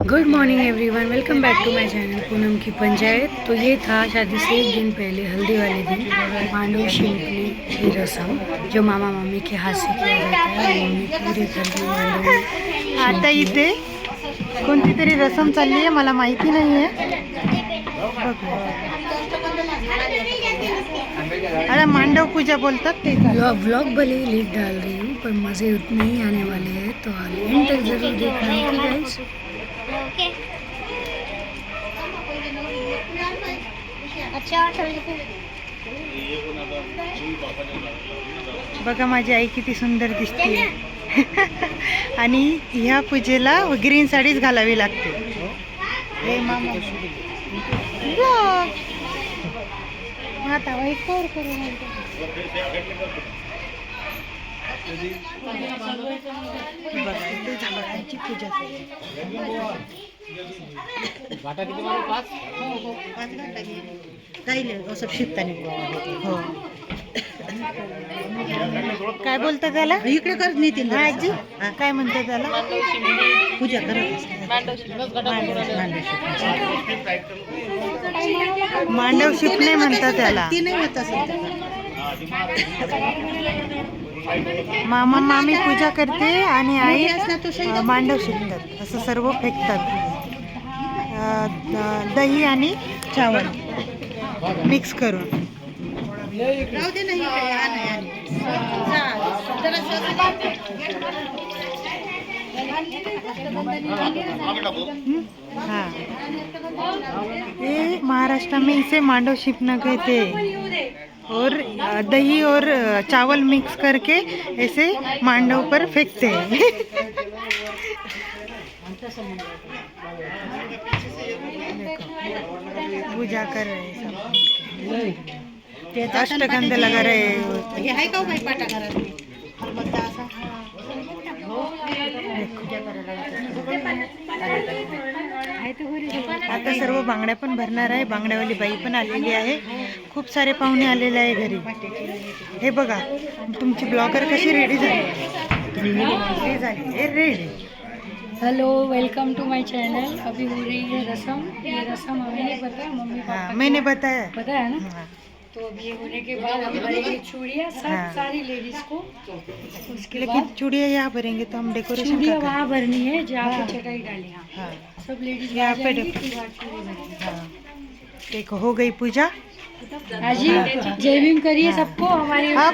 Good morning everyone, welcome back to my channel Poonam की पंचायत। तो ये था शादी से एक दिन पहले हल्दी वाले दिन मांडव शिंपने की रस्म जो मामा मम्मी के हाथ से किया जाता है। मम्मी पूरे घर में मांडव आता इथे कोणती तरी रसम चालली आहे, मला माहिती नाही आहे. अरे मांडव पूजा बोलतात ते का? व्लॉग भले ही लेट डाल रही हूँ पर मज़े उतने ही आने वाले हैं, तो एंड तक ज़रूर देखना है गाइस। बघा माझी आई किती सुंदर दिसते. आणि ह्या पूजेला ग्रीन साडीच घालावी लागते. हे मामा आता करू बघा इथे झाडांची पूजा असं शिकताना. हो काय बोलतात त्याला? इकडे करत नाही आजी. काय म्हणतात त्याला? पूजा करत मांडव शिपणे म्हणतात त्याला. मामा मामी पूजा करते आणि आई मांडव शिकतात. असं सर्व फेकतात. दही आणि चावल मिक्स करून. हाँ, ये महाराष्ट्र में इसे मांडव शिपना कहते हैं और दही और चावल मिक्स करके ऐसे मांडव पर फेंकते हैं. पूजा कर रहे हैं सब. अष्टगंध लगा रहे हैं. आता सर्व बांगड्या पण भरणार आहे. बांगड्यावाली बाई पण आलेली आहे. खूप सारे पाहुणे आलेले आहे घरी. हे बघा तुमची ब्लॉगर कशी रेडी झाली. Ready. Hello, welcome to my channel. अभी हो रही है रस्म। ये रस्म हमें नहीं पता, मम्मी पापा मैंने बताया है ना. तो अब ये होने के बाद हम भरेंगे चूड़ियाँ सब सारी लेडीज को. उसके लेकिन चूड़ियाँ यहाँ भरेंगे तो हम डेकोरेशन चूड़ियाँ वहाँ भरनी है जहाँ पे चटाई डाली. हाँ, सब लेडीज यहाँ पे देखो हो गई पूजा. हाजी जय भीम करिए सबको. हमारी अब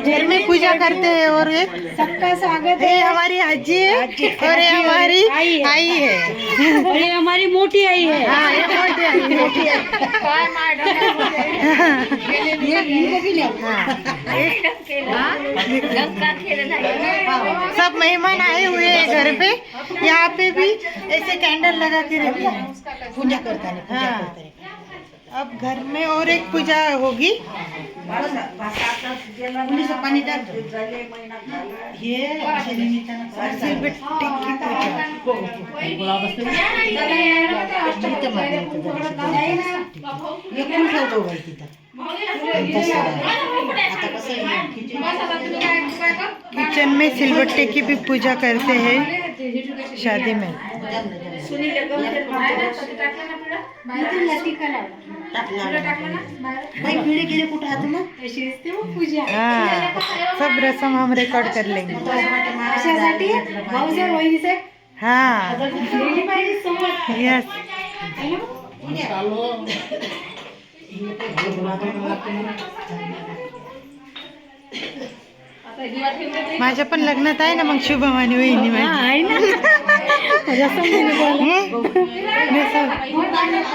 घर में पूजा करते हैं. और ये सबका स्वागत ये है. हमारी आजी है और ये हमारी आई है. और ये हमारी मोटी आई है. हाँ, ये मोटी आई है. सब मेहमान आए हुए हैं घर पे. यहाँ पे भी ऐसे कैंडल लगा के रखे हैं. पूजा करता है. हाँ, अब घर में और एक पूजा होगी. पानी डाल दो. ये किचन में सिलबट्टे की भी पूजा करते हैं शादी में. सब रस्म हम रिकॉर्ड कर लेंगे. हाँ, यस. माझ्या पण लग्नात आहे ना मग शुभमानी वहिनी आहे ना.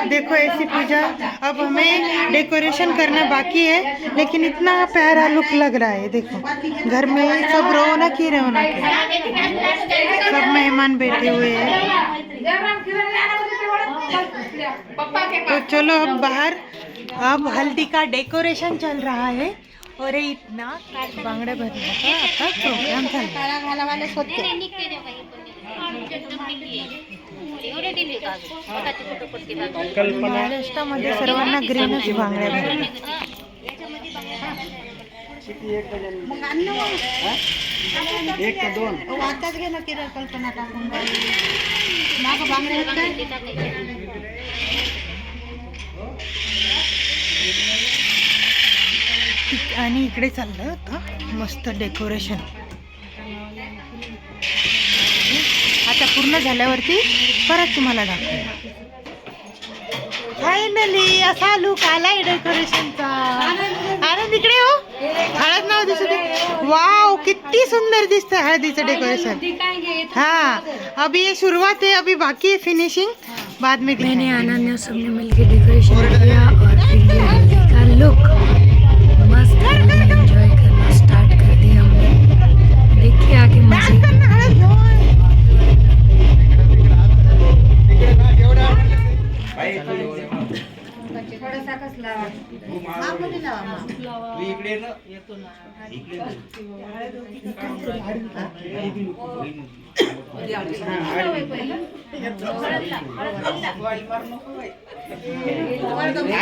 देखो ऐसी पूजा. अब हमें डेकोरेशन करना बाकी है लेकिन इतना प्यारा लुक लग रहा है. देखो घर में सब रौनक ही रौनक है. सब मेहमान बैठे हुए हैं. तो चलो अब बाहर. अब हल्दी का डेकोरेशन चल रहा है और इतना बांगड्या भरने का आता प्रोग्राम चालला. महाराष्ट्रामध्ये सर्वांना ग्रीनच बांगड्या भरतात. एक का दोन आताच गेला की कल्पना टाकून आणि इकडे चाललं आता मस्त डेकोरेशन. आता पूर्ण झाल्यावरती परत तुम्हाला दाखवू. फायनली असा लुक आलाय डेकोरेशनचा. आनंद इकडे हो. हळद नाव दिसत आहे. वाव किती सुंदर दिसतंय हळदीचं डेकोरेशन. हाँ अभी ये शुरुआत है, अभी बाकी है फिनिशिंग, बाद में मैंने आनंद ने सबने मिलकर डेकोरेशन किया और फिर ये हल्दी का लुक मस्त एंजॉय करना स्टार्ट कर दिया हमने. देखिए आगे मजे.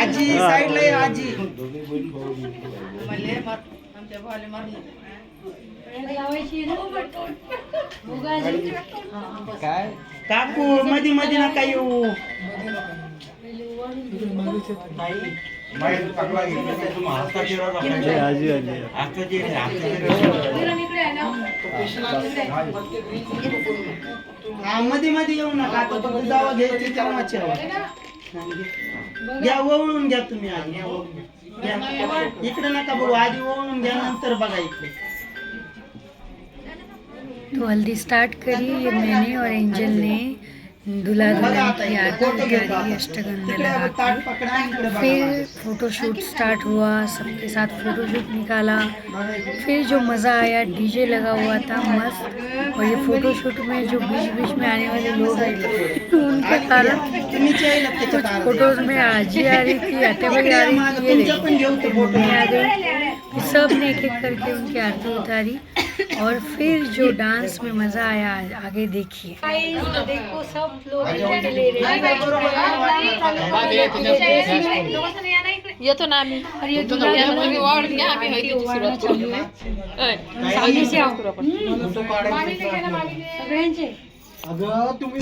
आजी साईडला ये आजी. काय काकू मध्ये मध्ये नका येऊ. मध्ये मध्ये येऊ नका. जावा घ्यायची तेव्हाच घ्या. ओवळून घ्या तुम्ही आधी. इकडे नका बघू, आधी ओवळून घ्या नंतर बघा इकडे. तो हल्दी स्टार्ट करी ये मैंने और एंजल ने. दूल्हा दुल्हन की आरती उतारी, अष्टगंध लगा के. फिर फोटोशूट स्टार्ट हुआ, सबके साथ फोटोशूट निकाला. फिर जो मज़ा आया, डीजे लगा हुआ था मस्त. और ये फोटोशूट में जो बीच बीच में आने वाले लोग हैं उनके कारण कुछ फोटोज में आजी आ रही थी, अतेबड़ी आ रही थी, ये मम्मी आ गई. फिर सब ने एक एक करके उनकी आरती उतारी. और फिर जो डांस में मज़ा आया आगे देखिए. देखो सब लोग येतो ना आम्ही. सगळ्यांचे अगं तुम्ही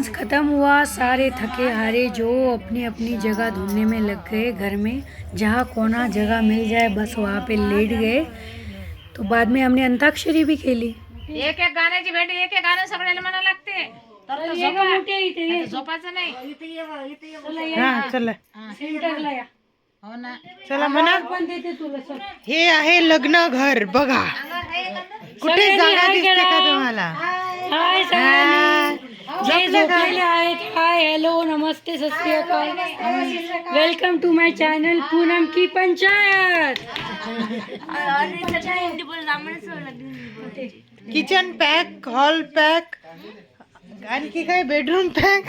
डांस खत्म हुआ, सारे थके हारे जो अपनी अपनी जगह ढूंढने में लग गए। घर में जहाँ कोना जगह मिल जाए बस वहाँ पे लेट गए। तो बाद में हमने अंताक्षरी भी खेली। एक एक गाण्याची भेटी, एक एक गाणं सगळ्याला म्हणा लागते, तर झोपायचं नाही. हा चला सेंटरला या. हो ना. चला म्हणा. पण देते तुला सर. हे आहे लग्न घर बघा. कुठे जागा दिसते का तुम्हाला? हाय सगळ्यांनी. जे झोपलेले आहेत, हाय हॅलो नमस्ते Sat Shri Akal. Welcome to my channel Poonam की Panchayat. Kitchen pack, hall pack, आणखी काय बेडरूम पॅक.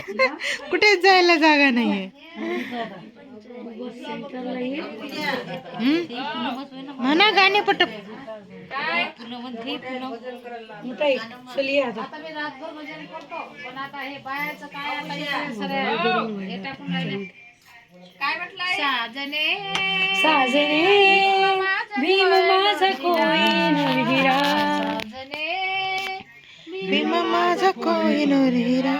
कुठेच जायला जागा नाहीये. म्हणा गाणे पटप. चलिए आता. आता मी रातभर भजन करतो, पण आता हे बायाचं काय आता हे सगळं हे टाकून राहिले. काय म्हटलंय? साजने साजने भीम माझा कोई नवगिरा. साजने भीम माझा कोहिनूर हिरा.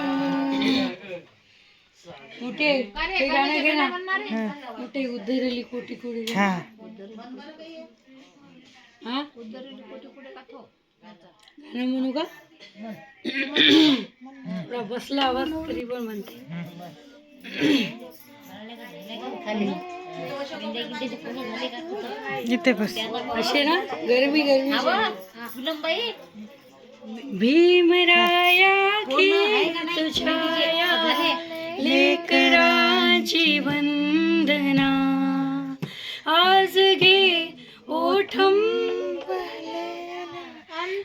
कुठे ते गाणं घे ना. कुठे उद्धरली कोटी कोटी. हा हा गाणं म्हणू का? थोडा बसला आवाज तरी पण म्हणते. इथे बस. असे ना गरमी गरमी. भीमराया की तुझ्या लेकराची वंदना. आज घे ओठम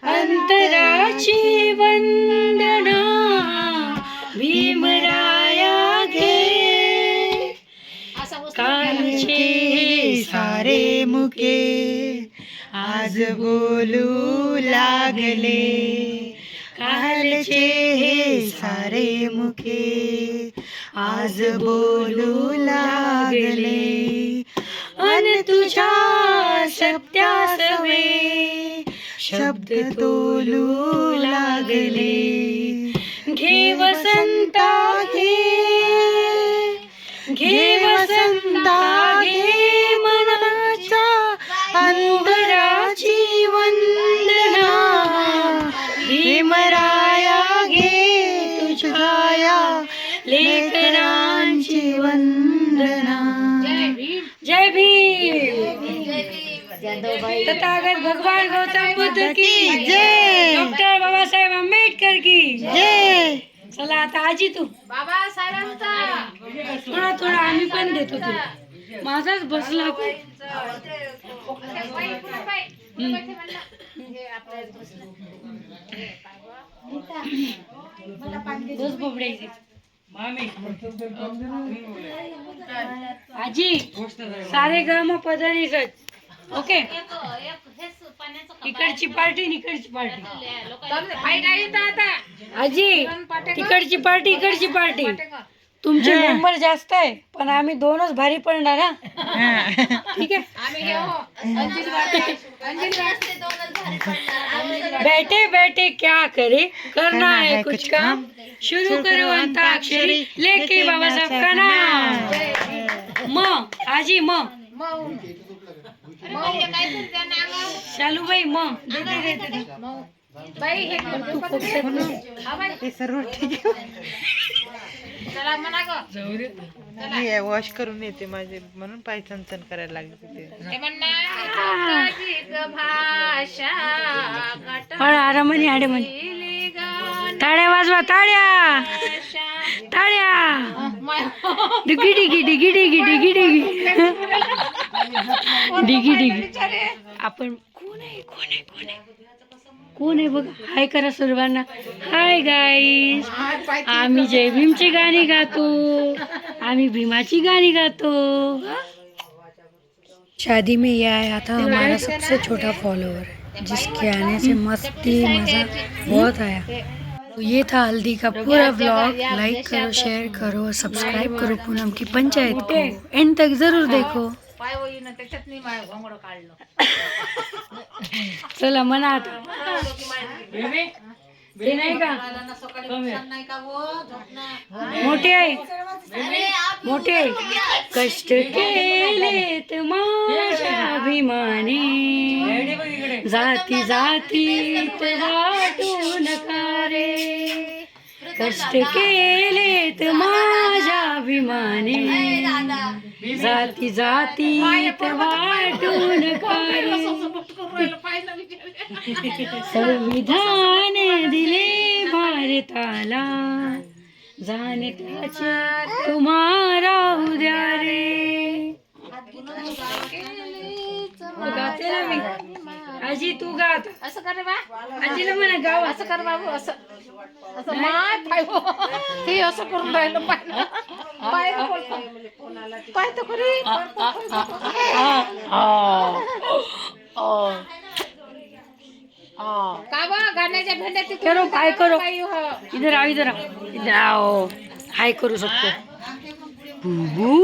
अंतराची वंदना. भीमराया घे कालचे सारे मुके आज बोलू लागले. कालचे हे सारे मुके आज बोलू लागले. अन तुझ्या शब्दासवे शब्द तोलू लागले. घे वसंता घे वसंता घे मनाच्या अंतराची वंदना. भीमराया घे तुझ्या लेकरांची वंदना. जय भीम. तथागत भगवान गौतम बुद्ध की जय. डॉक्टर बाबासाहेब आंबेडकर की जय. चला आता आजी तू. बाबासाहेबांचा थोडा थोडा आम्ही पण देतो तुला. माझाच बसला पण. बस बबड्याची. आजी सारे गम पदानी सच. ओके इकडची पार्टी इकडची पार्टी. आजी तिकडची पार्टी इकडची पार्टी. तुमचे मेंबर जास्त आहे पण आम्ही दोनच भारी पडणार. हा ठीक आहे. बैठे बैठे क्या करे करना है कुछ काम. शुरू करो अंताक्षरी लेके बाबासाहेब का नाम. म आजी म शालूबाई म हे सर्व ठीक आहे. वॉश करून येते माझे म्हणून पाय चणचण करायला लागले तिथे. आरामाने आडे टाळ्या वाजवा. टाळ्या टाळ्या. डिगी डिगी डिगी डिगी डिगी डिगी डिगी डिगी. आपण कोण आहे कोण आहे कोण आहे कोण आहे बघा. हाय करा सर्वांना. Hi guys. आम्ही जय भीमची गाणी गातो. आम्ही भीमाची गाणी गातो. शादी में यह आया था हमारा सबसे छोटा फॉलोवर जिसके आने से मस्ती मज़ा बहुत आया. तो ये था हल्दी का पूरा व्लॉग. लाइक करो, शेयर करो और सब्सक्राइब करो पूनम की पंचायत को. एंड तक जरूर देखो. त्याच्यात नाही माझं घोंगडं काढलं. चला म्हणा आता. ते नाही का मोठे आहे मोठे आहे. कष्ट केलेत माझ्या अभिमाने जाती जातीत वाटू नका रे. कष्ट केलेत माझ्या अभिमाने जाती जातीत वाटू नका रे. संविधान दिले भारताला जाण त्याचे तुम्हाला उद्या रे. गाते ना मी. आजी तू गा आता. असं कर रे बा आजीला म्हणा गाव. असं कर बाबू असं असं माय पाय हो. ते असं करून राहिलं पाय पाय पाय तर करी का बा गाण्याच्या भेंड्या तिथे करो काय करो पायी हो. इधर आओ इधर आओ इधर आओ हाय करू शकतो. बुबू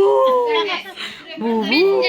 बुबू